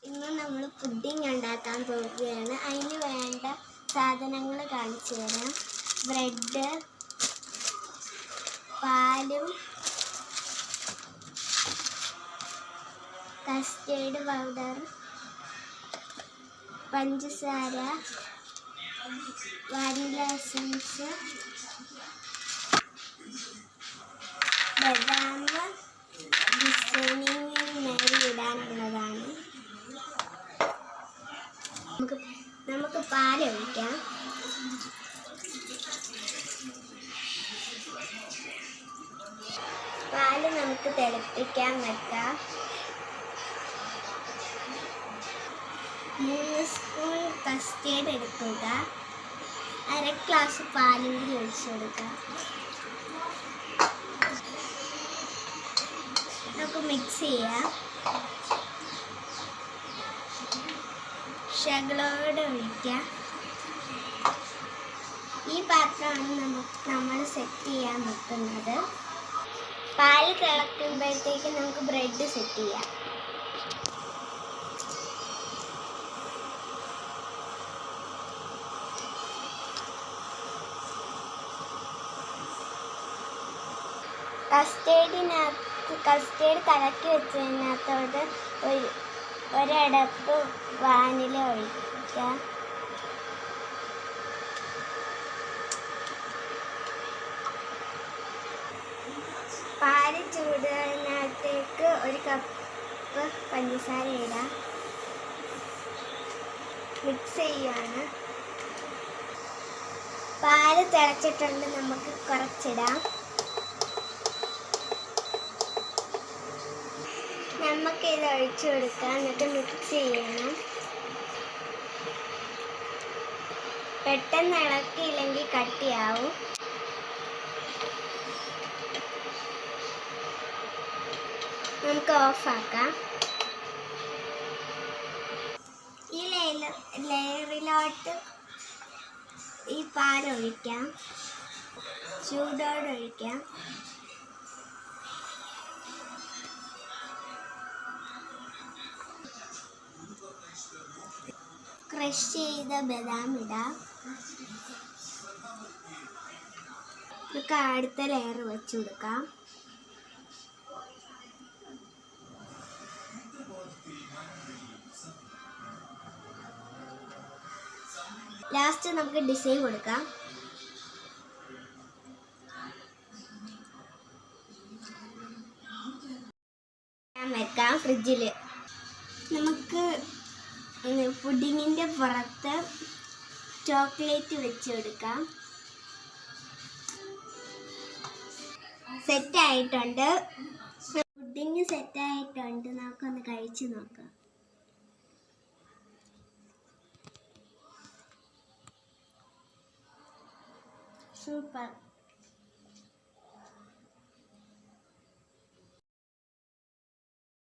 ഇന്ന് നമ്മൾ പുഡിംഗ് ഉണ്ടാക്കാൻ പോവുകയാണ്. അതിന് വേണ്ട സാധനങ്ങൾ കാണിച്ചു തരാം. ബ്രെഡ്, പാലും, കസ്റ്റേർഡ് പൗഡർ, പഞ്ചസാര, വാനില എസൻസ്, ബദാം ഡിസൈനിങ്ങിന് മേലെ ഇടാനുള്ളതാണ്. നമുക്ക് പാല് ഒഴിക്കാം. പാല് നമുക്ക് തിളപ്പിക്കാൻ വെക്കാം. 3 സ്പൂൺ കസ്റ്റേർഡ് എടുക്കുക. 1/2 ഗ്ലാസ് പാലും കൂടി ഒഴിച്ചു കൊടുക്കുക. നമുക്ക് മിക്സ് ചെയ്യാം. ശകലോടെ ഒഴിക്കാം. ഈ പാത്രമാണ് നമ്മൾ സെറ്റ് ചെയ്യാൻ വെക്കുന്നത്. പാല് തിളക്കുമ്പോഴത്തേക്ക് നമുക്ക് ബ്രെഡ് സെറ്റ് ചെയ്യാം. കസ്റ്റേർഡ് കലക്കി വെച്ചതിനകത്തോട്ട് ഒരടപ്പ് വാനില ഒഴിക്കാം. പാല് ചൂടുന്നതിനകത്തേക്ക് 1 കപ്പ് പഞ്ചസാര ഇടാം. മിക്സ് ചെയ്യുകയാണ്. പാല് തിളച്ചിട്ടുണ്ട്, നമുക്ക് കുറച്ചിടാം. നമുക്കിത് ഒഴിച്ചു കൊടുക്കാം. എന്നിട്ട് മിക്സ് ചെയ്യണം. പെട്ടെന്ന് ഇളക്കിയില്ലെങ്കിൽ കട്ടിയാവും. നമുക്ക് ഓഫാക്കാം. ഈ ലെയറിലോട്ട് ഈ പാലൊഴിക്കാം. ചൂടോടെ ഒഴിക്കാം. ക്രഷ് ചെയ്ത ബദാം ഇടാം. നമുക്ക് അടുത്ത ലെയർ വെച്ച് കൊടുക്കാം. ലാസ്റ്റ് നമുക്ക് ഡിസൈൻ കൊടുക്കാം. വെക്കാം ഫ്രിഡ്ജിൽ. നമുക്ക് പുഡിങ്ങിൻ്റെ പുറത്ത് ചോക്ലേറ്റ് വെച്ച് കൊടുക്കാം. സെറ്റായിട്ടുണ്ട്. പുഡിങ് സെറ്റായിട്ടുണ്ട്. നമുക്കൊന്ന് കഴിച്ച് നോക്കാം. സൂപ്പർ.